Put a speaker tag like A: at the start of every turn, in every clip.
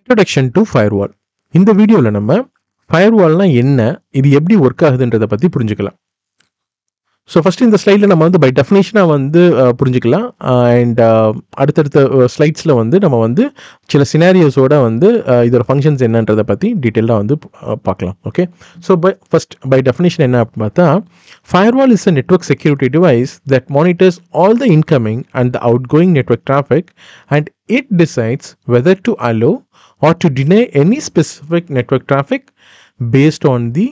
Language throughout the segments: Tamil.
A: Introduction to firewall. இந்த வீடியோல நம்ம firewallனா என்ன, இது எப்படி ஒர்க் ஆகுதுன்றத பத்தி புரிஞ்சுக்கலாம். ஸோ ஃபர்ஸ்ட் இந்த ஸ்லைடில் நம்ம வந்து பை டெஃபினேஷனாக வந்து புரிஞ்சுக்கலாம். அண்ட் அடுத்தடுத்த ஸ்லைட்ஸில் வந்து நம்ம வந்து சில சினாரியோஸோட வந்து இதோட ஃபங்க்ஷன்ஸ் என்னன்றதை பற்றி டீட்டெயிலாக வந்து பார்க்கலாம். ஓகே, ஸோ பை டெஃபினேஷன் என்ன அப்படின்னு பார்த்தா, firewall is a network security device that monitors all the incoming and the outgoing network traffic, and it decides whether to allow or to deny any specific network traffic based on the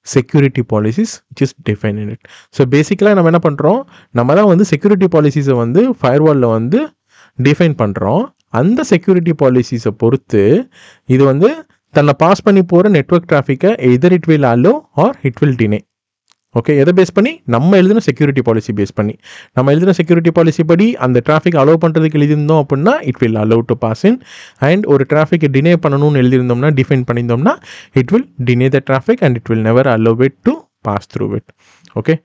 A: security policies which is defined in it. So பேசிக்கலாக நம்ம என்ன பண்ணுறோம், நம்ம தான் வந்து செக்யூரிட்டி பாலிசிஸை வந்து ஃபயர்வாலில் வந்து டிஃபைன் பண்ணுறோம். அந்த செக்யூரிட்டி பாலிசிஸை பொறுத்து இது வந்து தன்னை பாஸ் பண்ணி போகிற நெட்வொர்க் டிராஃபிக்கை either it will allow or it will deny. Okay, எதை பேஸ் பண்ணி? நம்ம எழுதின செக்யூரிட்டி பாலிசி பேஸ் பண்ணி. நம்ம எழுதின செக்யூரிட்டி பாலிசி படி அந்த டிராஃபிக் அலோவ் பண்ணுறதுக்கு எழுதியிருந்தோம் அப்படின்னா it will allow to pass in. And ஒரு டிராஃபிக்கை டினே பண்ணணும்னு எழுதியிருந்தோம்னா, டிஃபைன் பண்ணியிருந்தோம்னா it will deny the traffic and it will never allow it to pass through it. Okay,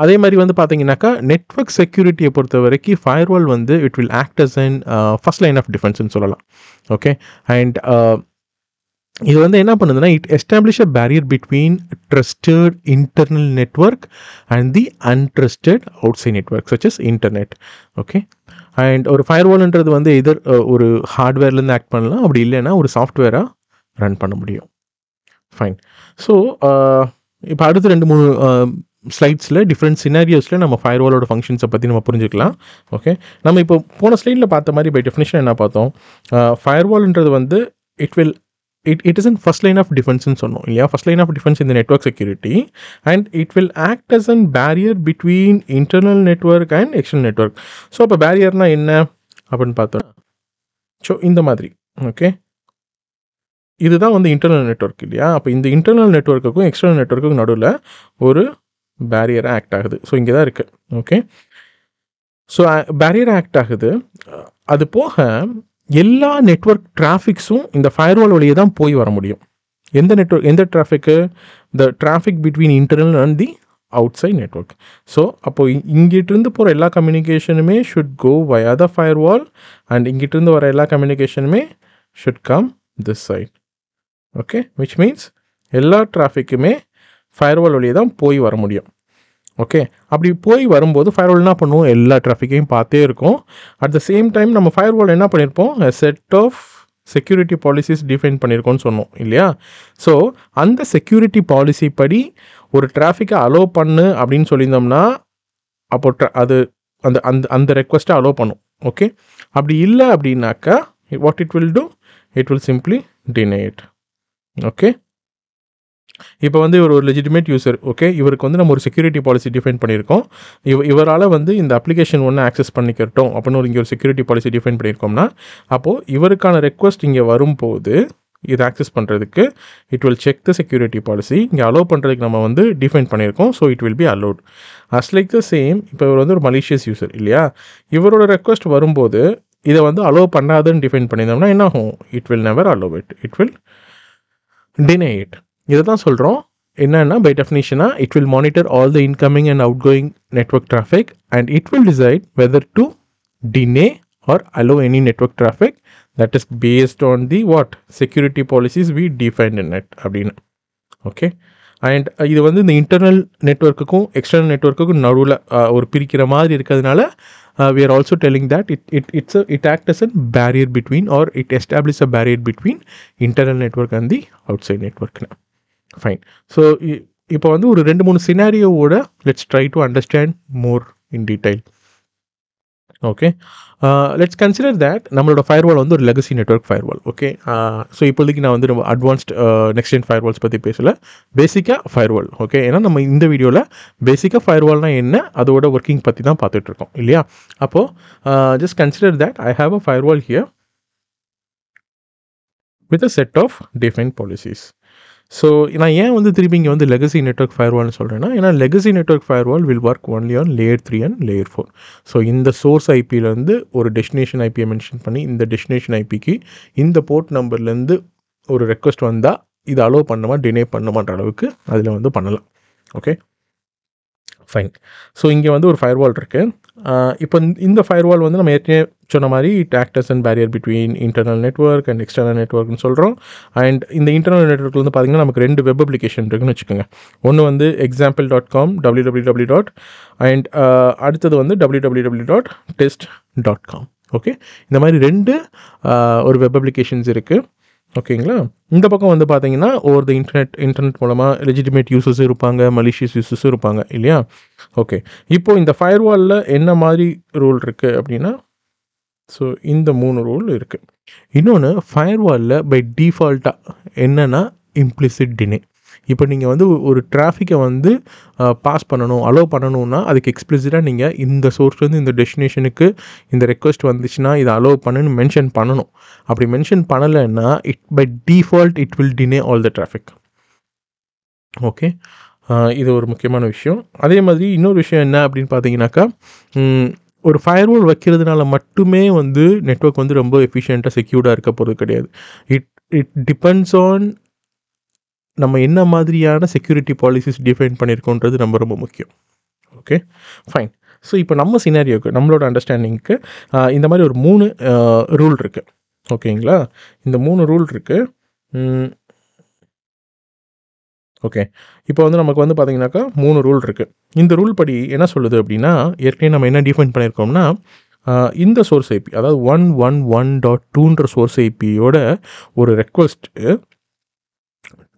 A: அதே மாதிரி வந்து பார்த்தீங்கன்னாக்கா நெட்வொர்க் செக்யூரிட்டியை பொறுத்த வரைக்கும் ஃபயர்வால் வந்து it will act as an first line of டிஃபென்ஸ்னு சொல்லலாம். ஓகே, அண்ட் இது வந்து என்ன பண்ணுதுன்னா, it establish a barrier between trusted internal network and the untrusted outside network such as internet. Okay, and ஒரு ஃபயர்வால்ன்றது வந்து எதர் ஒரு ஹார்ட்வேர்லேருந்து ஆக்ட் பண்ணலாம், அப்படி இல்லைன்னா ஒரு சாஃப்ட்வேராக ரன் பண்ண முடியும். ஃபைன். ஸோ இப்போ அடுத்த 2-3 ஸ்லைட்ஸில் டிஃப்ரெண்ட் சினாரியோஸில் நம்ம ஃபயர்வாலோட ஃபங்க்ஷன்ஸை பற்றி நம்ம புரிஞ்சுக்கலாம். ஓகே, நம்ம இப்போ போன ஸ்லைடில் பார்த்த மாதிரி பை டெஃபினேஷன் என்ன பார்த்தோம், ஃபயர்வால்ன்றது வந்து it is in first line of defense ன்னு சொன்னோம் இல்லையா. ஃபர்ஸ்ட் லைன் ஆஃப் டிஃபென்ஸ் இந்த network security, and it will act as an barrier between internal network and external network. So அப்போ பேரியர்னா என்ன அப்படின்னு பார்த்தோம். ஸோ இந்த மாதிரி. ஓகே, இதுதான் வந்து இன்டர்னல் நெட்வொர்க் இல்லையா. அப்போ இந்த இன்டர்னல் நெட்வொர்க்குக்கும் எக்ஸ்டர்னல் நெட்வொர்க்குக்கும் நடுவில் ஒரு பேரியராக ஆக்ட் ஆகுது. ஸோ இங்கே தான் இருக்குது. ஓகே, ஸோ பேரியர் ஆக்ட் ஆகுது. அது போக எல்லா நெட்வொர்க் டிராஃபிக்ஸும் இந்த ஃபயர்வால் வழியே தான் போய் வர முடியும். எந்த டிராஃபிக்கு? The traffic between internal and the outside network. So அப்போது இங்கிட்டிருந்து போகிற எல்லா கம்யூனிகேஷனுமே should go via the firewall, and இங்கிட்டிருந்து வர எல்லா கம்யூனிகேஷனுமே should come this side. Okay, which means எல்லா டிராஃபிக்குமே ஃபயர்வால் வழியே தான் போய் வர முடியும். ஓகே, அப்படி போய் வரும்போது ஃபயர்வால் என்ன பண்ணுவோம், எல்லா டிராஃபிக்கையும் பார்த்தே இருக்கும். அட் த சேம் டைம் நம்ம ஃபயர்வால் என்ன பண்ணியிருப்போம், set of security policies define பண்ணியிருக்கோம்னு சொன்னோம் இல்லையா. ஸோ அந்த செக்யூரிட்டி பாலிசி படி ஒரு டிராஃபிக்கை அலோவ் பண்ணு அப்படின்னு சொல்லியிருந்தோம்னா அப்போ அது அந்த அந்த அந்த ரெக்வஸ்ட்டை அலோவ் பண்ணும். ஓகே, அப்படி இல்லை அப்படின்னாக்கா what it will do, it will simply deny it. Okay, இப்போ வந்து இவர் ஒரு லெஜிட்டிமேட் யூசர். ஓகே, இவருக்கு வந்து நம்ம ஒரு செக்யூரிட்டி பாலிசி டிஃபைன் பண்ணியிருக்கோம். இவரால் வந்து இந்த அப்ளிகேஷன் ஒன்று ஆக்சஸ் பண்ணிக்கிறோம் அப்படின்னு இங்கே ஒரு செக்யூரிட்டி பாலிசி டிஃபைன் பண்ணியிருக்கோம்னா, அப்போது இவருக்கான ரெக்வஸ்ட் இங்கே வரும்போது இது ஆக்சஸ் பண்ணுறதுக்கு it will check the security policy. இங்கே அலோவ் பண்ணுறதுக்கு நம்ம வந்து டிஃபைன் பண்ணியிருக்கோம். So it will be allowed. As like the same, இப்போ இவர் வந்து ஒரு மலிஷியஸ் யூசர் இல்லையா. இவரோட ரெக்வஸ்ட் வரும்போது இதை வந்து அலோவ் பண்ணாதுன்னு டிஃபைன் பண்ணியிருந்தோம்னா என்ன ஆகும், it will never allow it, it will deny it. இதை தான் சொல்கிறோம் என்னன்னா, பை டெஃபினிஷனாக it will monitor all the incoming and outgoing network traffic and it will decide whether to deny or allow any network traffic that is based on the what security policies we defined in it அப்படின்னு. ஓகே, அண்ட் இது வந்து இந்த இன்டர்னல் நெட்வொர்க்குக்கும் எக்ஸ்டர்னல் நெட்வொர்க்குக்கும் நடுவில் ஒரு பிரிக்கிற மாதிரி இருக்கிறதுனால we are also telling that it acts as a barrier between, or it establishes a barrier between internal network and the outside network. Fine. So இப்போ வந்து ஒரு 2-3 சினாரியோவோட let's try to understand more in detail. Okay, let's consider that நம்மளோட ஃபயர்வால் வந்து ஒரு legacy network firewall. Okay, so இப்போதைக்கு நான் வந்து ரொம்ப அட்வான்ஸ்ட் நெக்ஸ்ட் ஜென் ஃபயர்வால்ஸ் பற்றி பேசலை, பேசிக்காக ஃபயர்வால். ஓகே, ஏன்னா நம்ம இந்த வீடியோவில் பேசிக்காக ஃபயர்வால்னால் என்ன, அதோட ஒர்க்கிங் பற்றி தான் பார்த்துட்ருக்கோம் இல்லையா. அப்போது just consider that I have a firewall here with a set of define policies. So நான் ஏன் வந்து திருப்பி இங்கே வந்து லெகசி நெட்வொர்க் ஃபயர்வால்னு சொல்கிறேன்னா, ஏன்னா legacy network firewall will work only on layer 3 and layer 4. So இந்த சோர்ஸ் ஐபியிலேருந்து ஒரு டெஸ்டினேஷன் ஐபியை மென்ஷன் பண்ணி இந்த டெஸ்டினேஷன் ஐபிக்கு இந்த போர்ட் நம்பர்லேருந்து ஒரு ரெக்வஸ்ட் வந்தால் இது அலோவ் பண்ணுமா டினே பண்ணுமான்ற அளவுக்கு அதில் வந்து பண்ணலாம். Okay, fine. ஸோ இங்கே வந்து ஒரு ஃபயர்வால் இருக்குது. இப்போ இந்த ஃபயர்வால் வந்து நம்ம ஏற்கனவே சொன்ன மாதிரி it act as and barrier between internal network and external நெட்வொர்க்னு சொல்கிறோம். அண்ட் இந்த இன்டர்னல் நெட்வொர்க்கில் வந்து பார்த்திங்கன்னா நமக்கு 2 வெப் அப்ளிகேஷன் இருக்குன்னு வச்சுக்கோங்க. ஒன்று வந்து example.com www. அண்ட் அடுத்தது வந்து www.test.com. ஓகே, இந்த மாதிரி 2 ஒரு வெப் அப்ளிகேஷன்ஸ் இருக்குது. ஓகேங்களா. இந்த பக்கம் வந்து பார்த்தீங்கன்னா ஓவர் த இன்டர்நெட் மூலமாக லெஜிட்டிமேட் யூசர்ஸும் இருப்பாங்க, மலிஷியஸ் யூசர்ஸும் இருப்பாங்க இல்லையா. ஓகே, இப்போது இந்த ஃபயர்வாலில் என்ன மாதிரி ரூல் இருக்குது அப்படின்னா, ஸோ இந்த 3 ரூல் இருக்குது. இன்னொன்று ஃபயர்வாலில் பை டிஃபால்ட்டாக என்னென்னா இம்ப்ளிசிட் டிலே. இப்போ நீங்கள் வந்து ஒரு டிராஃபிக்கை வந்து பாஸ் பண்ணணும், அலோவ் பண்ணணும்னா அதுக்கு எக்ஸ்பிளிசிட்டாக நீங்கள் இந்த சோர்ஸ்லேருந்து இந்த டெஸ்டினேஷனுக்கு இந்த ரெக்வஸ்ட் வந்துச்சுன்னா இதை அலோவ் பண்ணுன்னு மென்ஷன் பண்ணணும். அப்படி மென்ஷன் பண்ணலைன்னா by default it will deny all the traffic. Okay, இது ஒரு முக்கியமான விஷயம். அதே மாதிரி இன்னொரு விஷயம் என்ன அப்படின்னு பார்த்தீங்கன்னாக்கா, ஒரு ஃபயர்வால் வைக்கிறதுனால மட்டுமே வந்து நெட்வொர்க் வந்து ரொம்ப எஃபிஷியண்ட்டாக செக்யூர்டாக இருக்க போகிறது கிடையாது. இட் டிபெண்ட்ஸ் ஆன் நம்ம என்ன மாதிரியான செக்யூரிட்டி பாலிசிஸ் டிஃபைன் பண்ணியிருக்கோன்றது ரொம்ப முக்கியம். Okay, fine. ஸோ இப்போ நம்ம சினாரியோக்கு, நம்மளோட அண்டர்ஸ்டாண்டிங்க்கு இந்த மாதிரி ஒரு 3 ரூல் இருக்குது. ஓகேங்களா, இந்த 3 ரூல் இருக்குது. ஓகே, இப்போ வந்து நமக்கு வந்து பார்த்திங்கனாக்கா 3 ரூல் இருக்குது. இந்த ரூல் படி என்ன சொல்லுது அப்படின்னா, ஏற்கனவே நம்ம என்ன டிஃபைன் பண்ணியிருக்கோம்னா, இந்த சோர்ஸ் ஐபி, அதாவது 111.2ன்ற சோர்ஸ் ஐபியோட ஒரு ரெக்வஸ்ட்டு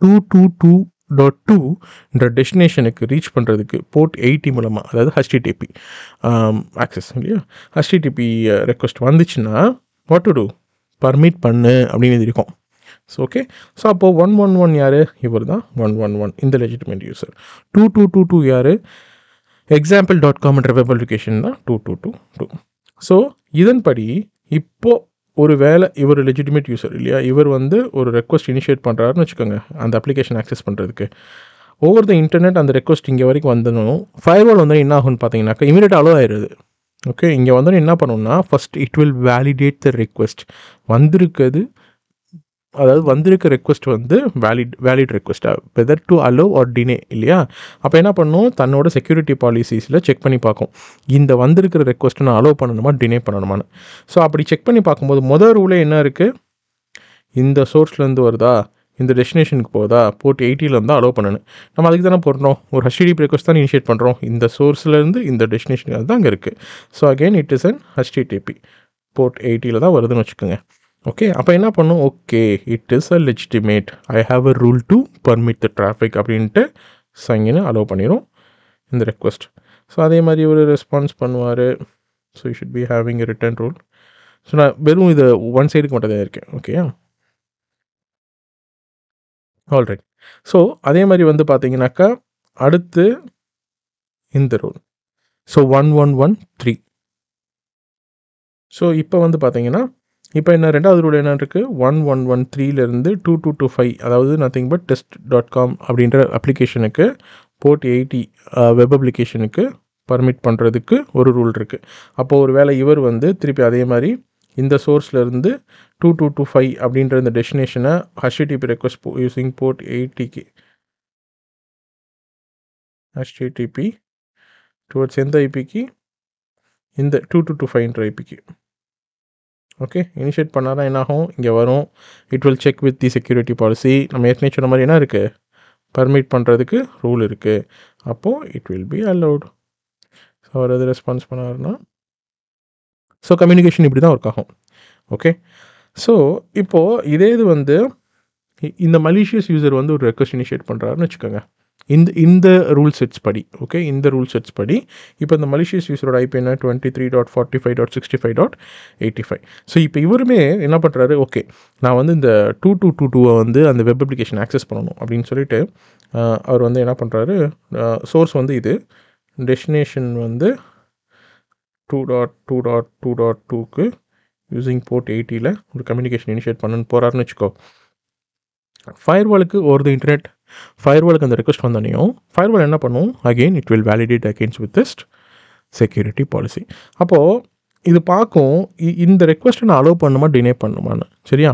A: 222.2ன்ற டெஸ்டினேஷனுக்கு ரீச் பண்ணுறதுக்கு போர்ட் 80 மூலமாக, அதாவது HTTP ஆக்சஸ் இல்லையா, HTTP ரெக்வஸ்ட் வந்துச்சுன்னா வாட் டு டூ, பர்மிட் பண்ணு அப்படின்னு இருக்கும். ஸோ ஓகே, ஸோ அப்போது 111 யார், இவர் தான் 111 இந்த லெஜிட்டிமேட் யூசர். 2222 யார், example.com வெப் அப்ளிகேஷன் தான் 2222. ஸோ இதன்படி இப்போது ஒரு வேளை இவர் லெஜிட்டிமேட் யூசர் இல்லையா, இவர் வந்து ஒரு ரெக்வஸ்ட் இனிஷியேட் பண்ணுறாருன்னு வச்சுக்கோங்க, அந்த அப்ளிகேஷன் ஆக்சஸ் பண்ணுறதுக்கு ஓவர் த இன்டர்நெட் அந்த ரெக்வஸ்ட் இங்கே வரைக்கும் வந்தனும் ஃபயர்வால் வந்து என்ன ஆகும்னு பார்த்தீங்கன்னாக்கா இமீடியட்டாக அலோவ் ஆயிடுது. ஓகே, இங்கே வந்து என்ன பண்ணணும்னா first it will validate the request. வந்திருக்க ரெக்வஸ்ட் வந்து வேலிட் ரெக்வஸ்ட்டாக, whether to allow or deny இல்லையா. அப்போ என்ன பண்ணும், தன்னோட செக்யூரிட்டி பாலிசிஸில் செக் பண்ணி பார்க்கும், இந்த வந்திருக்கிற ரெக்வஸ்ட்டை நான் அலோவ் பண்ணணுமா டினே பண்ணணுமான்னு. ஸோ அப்படி செக் பண்ணி பார்க்கும்போது முதல் ரூலே என்ன இருக்குது, இந்த சோர்ஸ்லேருந்து வருதா, இந்த டெஸ்டினேஷனுக்கு போதா, போர்ட் 80 இருந்தால் அலோவ் பண்ணணும். நம்ம அதுக்கு தானே போடுறோம், ஒரு HTTP ரெக்வஸ்ட் தான் இனிஷியேட் பண்ணுறோம், இந்த சோர்ஸ்லேருந்து இந்த டெஸ்டினேஷனுக்கு தான் அங்கே இருக்குது. So again it is an HTTP port 80 தான் வருதுன்னு வச்சுக்கோங்க. ஓகே, அப்போ என்ன பண்ணும், okay it is a legitimate, I have a rule to permit the traffic அப்படின்ட்டு சைன்னு அலோவ் பண்ணிடும் இந்த ரெக்வஸ்ட். ஸோ அதே மாதிரி ஒரு ரெஸ்பான்ஸ் பண்ணுவார். So you should be having a return rule. So நான் வெறும் இது ஒன் சைடுக்கு மட்டும் தான் இருக்கேன். Okay, alright. ஸோ அதே மாதிரி வந்து பார்த்தீங்கன்னாக்கா அடுத்து இந்த ரூல், ஸோ 1113. ஸோ இப்போ வந்து பார்த்தீங்கன்னா இப்போ என்ன ரெண்டாவது ரூல் என்ன இருக்குது, 1113லேருந்து 2225, அதாவது நத்திங் பட் test.com அப்படின்ற அப்ளிகேஷனுக்கு போர்ட் 80 வெப் அப்ளிகேஷனுக்கு பர்மிட் பண்ணுறதுக்கு ஒரு ரூல் இருக்குது. அப்போது ஒரு வேளை இவர் வந்து திருப்பி அதே மாதிரி இந்த சோர்ஸ்லேருந்து 2225 அப்படின்ற இந்த டெஸ்டினேஷனை HTTP ரெக்வஸ்ட் யூஸிங் போர்ட் 80க்கு HTTP டுவர்ட்ஸ் எந்த ஐபிக்கு, இந்த 2225ன்ற ஐபிக்கு ஓகே இனிஷியேட் பண்ணால் தான் என்னாகும், இங்கே வரும், it will check with the security policy. நம்ம ஏற்கனவே சொன்ன மாதிரி என்ன இருக்குது, பர்மிட் பண்ணுறதுக்கு ரூல் இருக்குது. அப்போது it will be allowed. So அவர் எது ரெஸ்பான்ஸ் பண்ணாருன்னா, ஸோ கம்யூனிகேஷன் இப்படி தான் ஒர்க் ஆகும். ஓகே, ஸோ இப்போது இதே இது வந்து இந்த மலிஷியஸ் யூசர் வந்து ஒரு ரெக்வஸ்ட் இனிஷியேட் பண்ணுறாருன்னு வச்சுக்கோங்க, இந்த ரூல் செட்ஸ் படி. ஓகே, இந்த ரூல் செட்ஸ் படி இப்போ இந்த மலிஷியஸ் யூஸரோட ஐபி என்ன, 23.45.65.85. ஸோ இப்போ இவருமே என்ன பண்ணுறாரு, ஓகே நான் வந்து இந்த 2222 வந்து அந்த வெப் அப்ளிகேஷன் ஆக்சஸ் பண்ணணும் அப்படின்னு சொல்லிட்டு அவர் வந்து என்ன பண்ணுறாரு, சோர்ஸ் வந்து இது, டெஸ்டினேஷன் வந்து 2.2.2.2க்கு யூஸிங் போர்ட் 80ல் ஒரு கம்யூனிகேஷன் இனிஷியேட் பண்ணணுன்னு போகிறாருன்னு வச்சுக்கோ. ஃபயர்வாலுக்கு ஓவர் த இன்டர்நெட் ஃபயர்வாலுக்கு அந்த ரெக்வஸ்ட் வந்தோடனையும் ஃபயர்வால் என்ன பண்ணும், again it will validate against with this security policy. அப்போது இது பார்க்கும் இந்த ரெக்வஸ்ட்டை நான் அலோவ் பண்ணுமா டினே பண்ணுமான்னு. சரியா,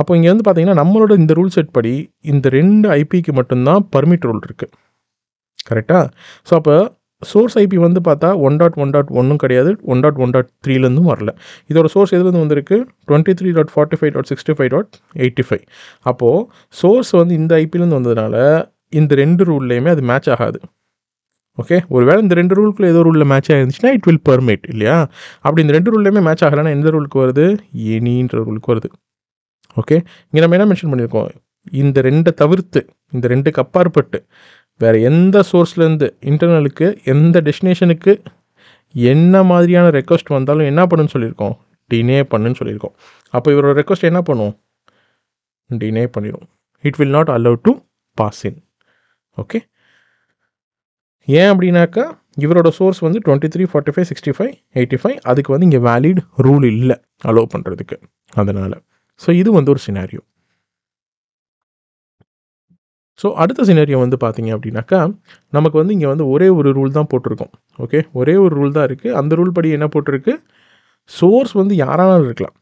A: அப்போ இங்கே வந்து பார்த்தீங்கன்னா நம்மளோட இந்த ரூல் செட் படி இந்த 2 ஐபிக்கு மட்டும்தான் பர்மிட் ரூல் இருக்குது. கரெக்டாக. ஸோ அப்போ சோர்ஸ் ஐபி வந்து பார்த்தா 1.1.1 கிடையாது, 1.1.3லேருந்தும் வரல. இதோட சோர்ஸ் எதுலேருந்து வந்திருக்கு? 23.45.65.85. அப்போது சோர்ஸ் வந்து இந்த ஐபிலேருந்து வந்ததுனால இந்த 2 ரூல்லையுமே அது மேட்ச் ஆகாது. ஓகே, ஒருவேளை இந்த 2 ரூலுக்குள்ள ஏதோ ரூலில் மேட்ச் ஆகிருந்துச்சுன்னா இட் வில் பெர்மிட் இல்லையா? அப்படி இந்த 2 ரூல்லையுமே மேட்ச் ஆகலைன்னா எந்த ரூலுக்கு வருது? எனின்ற ரூலுக்கு வருது. ஓகே, இங்கே நம்ம என்ன மென்ஷன் பண்ணியிருக்கோம்? இந்த 2 தவிர்த்து, இந்த 2க்கு அப்பாற்பட்டு வேறு எந்த சோர்ஸ்லேருந்து இன்டர்னலுக்கு எந்த டெஸ்டினேஷனுக்கு என்ன மாதிரியான ரெக்வஸ்ட் வந்தாலும் என்ன பண்ணுன்னு சொல்லியிருக்கோம்? டினே பண்ணுன்னு சொல்லியிருக்கோம். அப்போ இவரோட ரெக்வஸ்ட் என்ன பண்ணும்? டினே பண்ணிடும். It will not allow to pass in. Okay, ஏன் அப்படின்னாக்கா இவரோட சோர்ஸ் வந்து 23.45.65.85. அதுக்கு வந்து இங்கே வேலிட் ரூல் இல்லை அலோவ் பண்ணுறதுக்கு. அதனால் ஸோ இது வந்து ஒரு சினாரியோ. ஸோ அடுத்த சினாரியோ வந்து பார்த்தீங்க அப்படின்னாக்கா நமக்கு வந்து இங்கே வந்து ஒரே ஒரு ரூல் தான் போட்டிருக்கோம். ஓகே, ஒரே ஒரு ரூல் தான் இருக்குது. அந்த ரூல் படி என்ன போட்டிருக்கு? சோர்ஸ் வந்து யாரானாலும் இருக்கலாம்.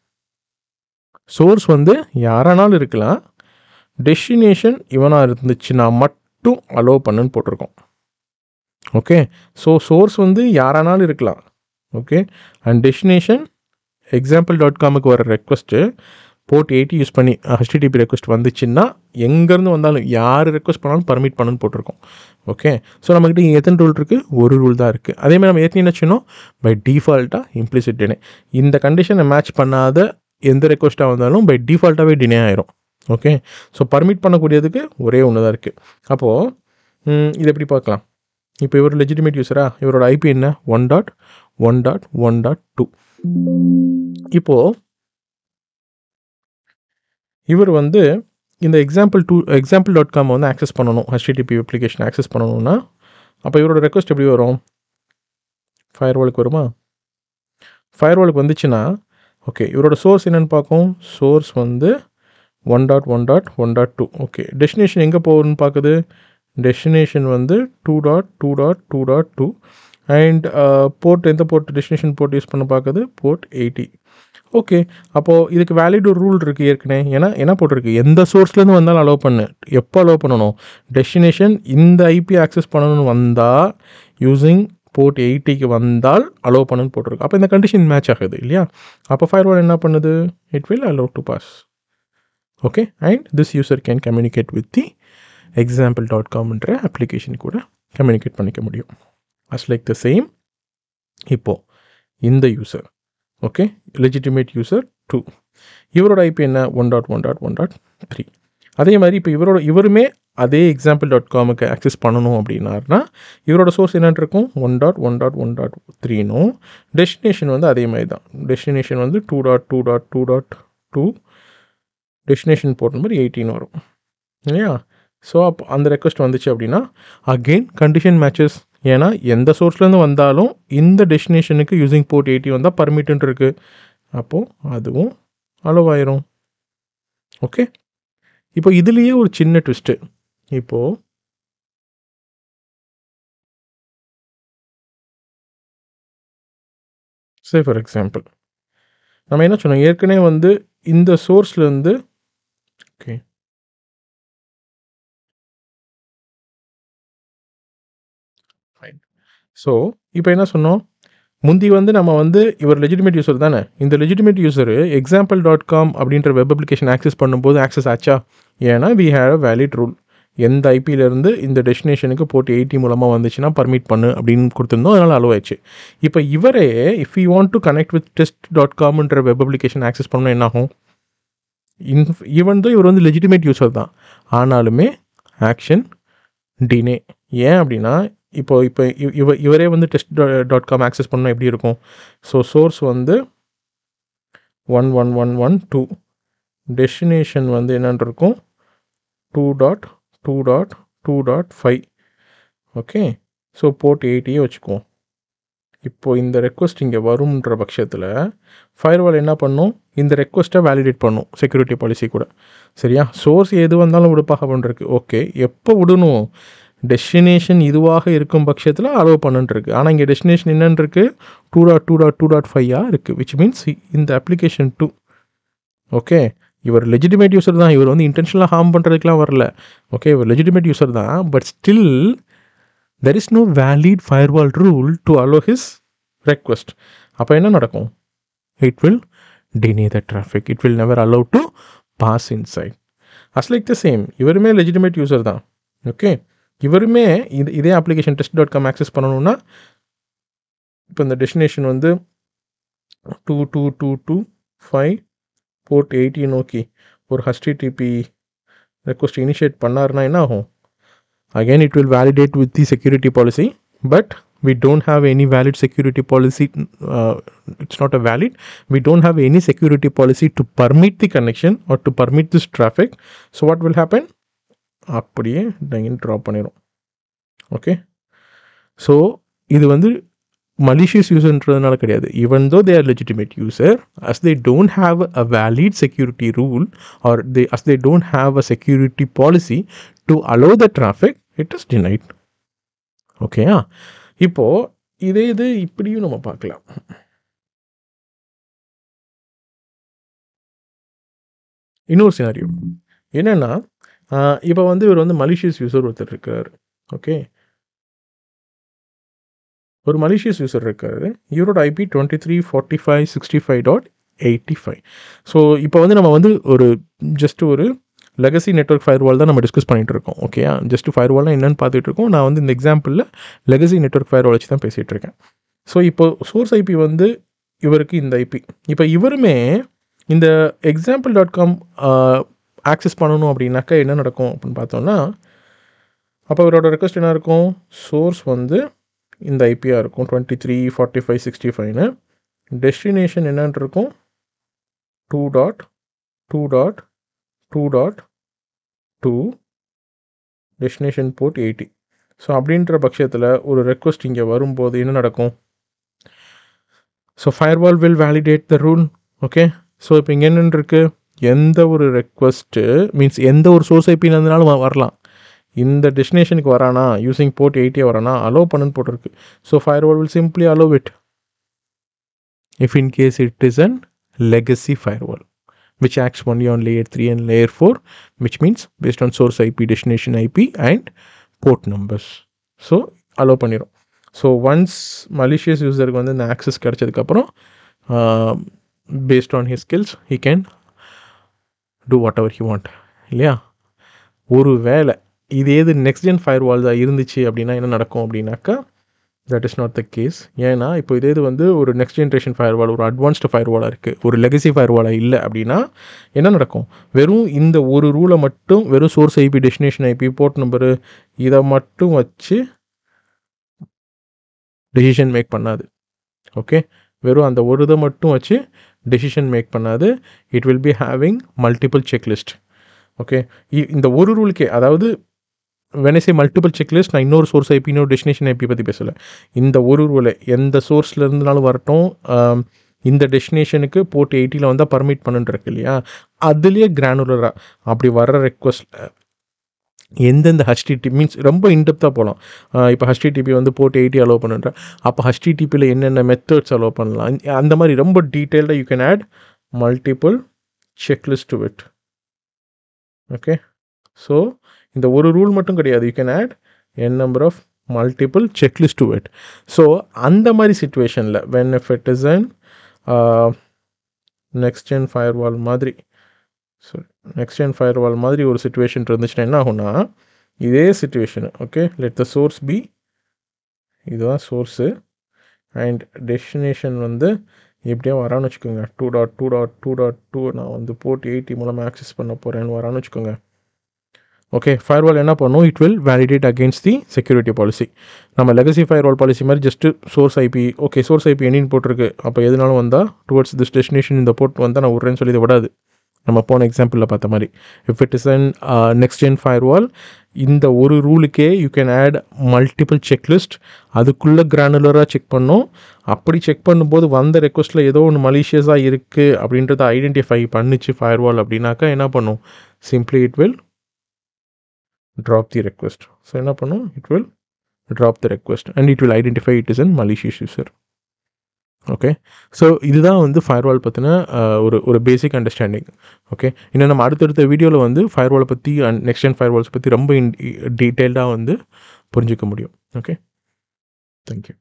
A: சோர்ஸ் வந்து யாரானாலும் இருக்கலாம். டெஸ்டினேஷன் இவனாக இருந்துச்சுன்னா மட்டும் அலோவ் பண்ணுன்னு போட்டிருக்கோம். ஓகே, ஸோ சோர்ஸ் வந்து யாரானாலும் இருக்கலாம். ஓகே, அண்ட் டெஸ்டினேஷன் example.comக்கு வர ரெக்வஸ்ட்டு போர்ட் 80 யூஸ் பண்ணி HTTP ரெக்வஸ்ட் வந்துச்சுன்னா எங்கேருந்து வந்தாலும் யார் ரெக்வஸ்ட் பண்ணாலும் பர்மிட் பண்ணுன்னு போட்டிருக்கோம். ஓகே, ஸோ நம்மக்கிட்ட இங்கே எத்தனை ரூல் இருக்குது? ஒரு ரூல் தான் இருக்குது. அதேமாதிரி நம்ம ஏற்கனவே என்ன சொன்னோம்? பை டிஃபால்ட்டாக இம்ப்ளிசிட் டினே. இந்த கண்டிஷனை மேட்ச் பண்ணாத எந்த ரெக்வஸ்ட்டாக வந்தாலும் பை டிஃபால்ட்டாகவே டினே ஆயிரும். ஓகே, ஸோ பர்மிட் பண்ணக்கூடியதுக்கு ஒரே ஒன்று தான் இருக்குது. அப்போது இது எப்படி பார்க்கலாம்? இப்போ இவர் லெஜிட்டிமேட் யூஸரா? இவரோட ஐபி என்ன? 1.1.1.2. இப்போது இவர் வந்து இந்த example.com வந்து ஆக்சஸ் பண்ணணும், HTTP அப்ளிகேஷன் ஆக்சஸ் பண்ணணும்னா அப்போ இவரோட ரெக்வஸ்ட் எப்படி வரும்? ஃபயர்வாலுக்கு வருமா? ஃபயர்வாலுக்கு வந்துச்சுன்னா ஓகே, இவரோட சோர்ஸ் என்னென்னு பார்க்கும். சோர்ஸ் வந்து 1.1.1.2. ஓகே, டெஸ்டினேஷன் எங்கே போகணும்னு பார்க்குது. டெஸ்டினேஷன் வந்து 2.2.2.2 அண்ட் போர்ட் எந்த போர்ட் டெஸ்டினேஷன் போர்ட் யூஸ் பண்ண பார்க்குது? போர்ட் 80. ஓகே, அப்போது இதுக்கு வேலிட் ஒரு ரூல் இருக்குது ஏற்கனவே. ஏன்னா என்ன போட்டிருக்கு? எந்த சோர்ஸ்லேருந்து வந்தாலும் அலோவ் பண்ணு. எப்போ அலோவ் பண்ணணும்? டெஸ்டினேஷன் இந்த ஐபி ஆக்சஸ் பண்ணணும்னு வந்தால் யூஸிங் போர்ட் 80க்கு வந்தால் அலோவ் பண்ணுன்னு போட்டிருக்கு. அப்போ இந்த கண்டிஷன் மேட்ச் ஆகுது இல்லையா? அப்போ ஃபயர்வால் என்ன பண்ணுது? It will allow to pass. Okay, and this user can communicate with the example.comன்ற அப்ளிகேஷன் கூட கம்யூனிகேட் பண்ணிக்க முடியும். அஸ் லைக் த சேம் இப்போது இந்த யூசர் ஓகே, லெஜிட்டிமேட் யூசர் 2, இவரோட ஐபி என்ன? 1.1.1.3. அதே மாதிரி இப்போ இவருமே அதே example.comக்கு ஆக்சஸ் பண்ணணும் அப்படின்னாருனா இவரோட சோர்ஸ் என்னென்னு இருக்கும்? 1.1.1.3னும் டெஸ்டினேஷன் வந்து அதே மாதிரி தான். டெஸ்டினேஷன் வந்து 2.2.2.2 டெஸ்டினேஷன் போர்ட் நம்பர் 18 வரும் இல்லையா? ஸோ அப்போ அந்த ரெக்வஸ்ட் வந்துச்சு அப்படின்னா அகெயின் கண்டிஷன் மேட்சஸ். ஏன்னா எந்த சோர்ஸ்லேருந்து வந்தாலும் இந்த டெஸ்டினேஷனுக்கு யூஸிங் போர்ட் 80 வந்தால் பர்மிட்டுன்னு இருக்குது. அப்போது அதுவும் அலோவ் ஆயிரும். ஓகே, இப்போ இதுலேயே ஒரு சின்ன ட்விஸ்ட்டு. இப்போது சே ஃபார் எக்ஸாம்பிள் நம்ம என்ன சொன்னோம்? ஏற்கனவே வந்து இந்த சோர்ஸ்லேருந்து ஓகே ஃபைன். ஸோ இப்போ என்ன சொன்னோம்? முந்தி வந்து நம்ம வந்து இவர் லெஜிட்டிமேட் யூசர் தானே. இந்த லெஜிட்டிமேட் யூசரு example.com அப்படின்ற வெப் அப்ளிகேஷன் ஆக்சஸ் பண்ணும்போது ஆக்சஸ் ஆச்சா? ஏன்னா we have a valid rule. எந்த ஐபியிலேருந்து இந்த டெஸ்டினேஷனுக்கு போர்ட் 80 மூலமாக வந்துச்சுன்னா பர்மிட் பண்ணு அப்படின்னு கொடுத்துருந்தோம். அதனால் அலோவ் ஆயிடுச்சு. இப்போ இவரே if you want to connect with test.comன்ற வெப் அப்ளிகேஷன் ஆக்சஸ் பண்ணணும் என்ன ஆகும்? ஈவன் தான் இவர் வந்து லெஜிட்டிமேட் யூசர் தான், ஆனாலுமே ஆக்ஷன் டினே. ஏன் அப்படின்னா இப்போ இவரே வந்து test.com ஆக்சஸ் பண்ணால் எப்படி இருக்கும்? ஸோ சோர்ஸ் வந்து 1.1.1.2, டெஸ்டினேஷன் வந்து என்னென்னு இருக்கும்? 2.2.2.5. ஓகே, ஸோ போர்ட் 80 வச்சுக்குவோம். இப்போது இந்த ரெக்வஸ்ட் இங்கே வரும்ன்ற பட்சத்தில் ஃபயர்வால் என்ன பண்ணும்? இந்த ரெக்வஸ்ட்டை வேலிடேட் பண்ணும் செக்யூரிட்டி பாலிசி கூட. சரியா? சோர்ஸ் எது வந்தாலும் விடுப்பாக பண்ணுறதுக்கு. ஓகே, எப்போ விடணும்? டெஸ்டினேஷன் இதுவாக இருக்கும் பட்சத்தில் அலோவ் பண்ணுன்ருக்கு. ஆனால் இங்கே டெஸ்டினேஷன் என்னன்னு இருக்குது? 2.2.2.5 இருக்குது. விச் மீன்ஸ் இந்த அப்ளிகேஷன் 2 ஓகே, இவர் லெஜிட்டிமேட் யூசர் தான். இவர் வந்து இன்டென்ஷனலாக ஹார்ம் பண்ணுறதுக்குலாம் வரல. ஓகே, இவர் லெஜிட்டிமேட் யூசர் தான். But still there is no valid firewall rule to allow his request. அப்போ என்ன நடக்கும்? It will deny the traffic. It will never allow to pass inside. As like the same, இவருமே legitimate user தான். ஓகே, இவருமே இதே அப்ளிகேஷன் test.com ஆக்சஸ் பண்ணணும்னா இப்போ இந்த டெஸ்டினேஷன் வந்து 222225 போர்ட் 80 நோக்கி ஒரு HTTP ரெக்வஸ்ட் இனிஷியேட் பண்ணாருன்னா என்ன ஆகும்? Again, it will validate with the security policy, but we don't have any valid security policy. It's not a valid. We don't have any security policy to permit the connection or to permit this traffic. So what will happen? அப்படியே லைன் ட்ராப் பண்ணிடும். ஓகே, ஸோ இது வந்து malicious userன்றதுனால கிடையாது. Even though they are legitimate user, as they don't have a valid security rule or as they don't have a security policy to allow the traffic, it is denied. ஓகேயா? இப்போ இதே இது இப்படியும் நம்ம பார்க்கலாம். இன்னொரு சினாரியோ என்னன்னா, இப்போ வந்து இவர் வந்து malicious user ஒருத்தர் இருக்கார். ஓகே, ஒரு malicious user இருக்காரு. இவரோட IP 234565.85. ஸோ இப்போ வந்து நம்ம வந்து ஒரு ஜஸ்ட் ஒரு லெகசி நெட்வொர்க் ஃபயர்வால் தான் நம்ம டிஸ்கஸ் பண்ணிகிட்டு இருக்கோம். ஓகேயா? ஜஸ்ட் ஃபயர்வால்னால் என்னென்னு பார்த்துட்டு இருக்கோம். நான் வந்து இந்த எக்ஸாம்பிளில் லெகசி நெட்வொர்க் ஃபயர்வால் வச்சு தான் பேசிகிட்டு இருக்கேன். ஸோ இப்போ சோர்ஸ் IP வந்து இவருக்கு இந்த IP. இப்போ இவருமே இந்த example.com ஆக்சஸ் பண்ணணும் அப்படின்னாக்கா என்ன நடக்கும் அப்படின்னு பார்த்தோம்னா, அப்போ இவரோட ரெக்வஸ்ட் என்ன இருக்கும்? சோர்ஸ் வந்து இந்த ஐபியாக இருக்கும் 234565ன்னு. டெஸ்டினேஷன் என்னன்னு இருக்கும்? 2.2.2.2 டெஸ்டினேஷன் போர்ட் 80. ஸோ அப்படின்ற பட்சத்தில் ஒரு ரெக்வஸ்ட் இங்கே வரும்போது என்ன நடக்கும்? So firewall will validate the rule. Okay, so இப்போ இங்கே என்னென்னு இருக்குது? எந்த ஒரு ரெக்வஸ்ட்டு மீன்ஸ் எந்த ஒரு சோர்ஸ் ஐபினாலும் வரலாம். இந்த டெஸ்டினேஷனுக்கு வரானா, யூஸிங் போர்ட் 80 வரானா, அலோவ் பண்ணுன்னு போட்டிருக்கு. So firewall will simply allow it if in case it is an legacy firewall which acts only on layer 3 and layer 4, which means based on source IP, destination IP and port numbers. So allow பண்ணிடும். ஸோ ஒன்ஸ் malicious யூஸருக்கு வந்து இந்த access கிடச்சதுக்கப்புறம் based on his skills he can do whatever he want. இல்லையா? ஒரு வேளை இது ஏது நெக்ஸ்ட் ஜென் ஃபயர்வால் தான் இருந்துச்சு அப்படின்னா என்ன நடக்கும் அப்படின்னாக்கா, that is not the case. ஏன்னா இப்போ இதே இது வந்து ஒரு நெக்ஸ்ட் ஜென்ரேஷன் ஃபயர்வால், ஒரு அட்வான்ஸ்டு ஃபயர்வாலாக இருக்குது, ஒரு லெகசி ஃபயர்வாலாக இல்லை அப்படின்னா என்ன நடக்கும்? வெறும் இந்த ஒரு ரூலை மட்டும், வெறும் source IP, destination IP, port number இதை மட்டும் வச்சு டெசிஷன் மேக் பண்ணாது. ஓகே, வெறும் அந்த ஒரு இதை மட்டும் வச்சு டெசிஷன் மேக் பண்ணாது. It will be having multiple checklist. Okay, இந்த ஒரு ரூலுக்கே, அதாவது when I say multiple checklist, நான் இன்னொரு சோர்ஸ் ஐபி, இன்னொரு டெஸ்டினேஷன் ஐபி பற்றி பேசலை. இந்த ஒரு ரூலை எந்த சோர்ஸில் இருந்துனாலும் வரட்டும், இந்த டெஸ்டினேஷனுக்கு போர்ட் 80 வந்தால் பர்மிட் பண்ணுன்றிருக்கு இல்லையா? அதுலேயே கிரானுலராக அப்படி வர்ற ரெக்வஸ்ட்டில் எந்தெந்த HTTP மீன்ஸ் ரொம்ப இன்டெப்த்தாக போகலாம். இப்போ HTTP வந்து போர்ட் 80 அலோவ் பண்ணுன்ற, அப்போ HTTPயில் என்னென்ன மெத்தட்ஸ் அலோவ் பண்ணலாம், அந்த மாதிரி ரொம்ப டீட்டெயில்டாக you can add multiple checklist to it. Okay, so இந்த ஒரு ரூல் மட்டும் கிடையாது, you can add n number of multiple checklist to it. So அந்த மாதிரி சிச்சுவேஷனில் when if it is an next gen firewall மாதிரி, ஸோ நெக்ஸ்ட் ஜென் ஃபயர்வால் மாதிரி ஒரு சிச்சுவேஷன் இருந்துச்சுன்னா என்ன ஆகும்னா, இதே situation, okay, let the source be, இதுதான் சோர்ஸு அண்ட் டெஸ்டினேஷன் வந்து எப்படியா வரான்னு வச்சுக்கோங்க, 2.2.2.2 நான் வந்து போர்ட் 80 மூலமாக ஆக்சஸ் பண்ண போகிறேன்னு வரான்னு வச்சுக்கோங்க. ஓகே, ஃபயர்வால் என்ன பண்ணும்? It will validate against the security policy. நம்ம லெகசி ஃபயர்வால் பாலிசி மாதிரி just source IP, okay source IP என்னன்னு போட்டிருக்கு, அப்போ எதுனாலும் வந்தால் டுவர்ட்ஸ் திஸ் டெஸ்டினேஷன் இந்த போர்ட் வந்தால் நான் விட்றேன்னு சொல்லி இதை விடாது. நம்ம போன எக்ஸாம்பிளில் பார்த்த மாதிரி, if it is an next gen firewall, இந்த ஒரு ரூலுக்கே you can add multiple checklist. அதுக்குள்ளே கிரானுலராக செக் பண்ணோம். அப்படி செக் பண்ணும்போது வந்த ரெக்வஸ்ட்டில் ஏதோ ஒன்று மலிஷியஸாக இருக்குது அப்படின்றத ஐடென்டிஃபை பண்ணிச்சு ஃபயர்வால் அப்படின்னாக்கா என்ன பண்ணும்? Simply it will drop the request. So என்ன பண்ணும்? It will drop the request and it will identify it as a malicious user. Okay, so இதுதான் வந்து ஃபயர்வால் பற்றின ஒரு பேசிக் அண்டர்ஸ்டாண்டிங். ஓகே, இன்னும் நம்ம அடுத்தடுத்த வீடியோவில் வந்து ஃபயர்வாலை பற்றி அண்ட் நெக்ஸ்ட் ஜென் ஃபயர்வால்ஸ் பற்றி ரொம்ப டீட்டெயில்டாக வந்து புரிஞ்சுக்க முடியும். Okay, thank you.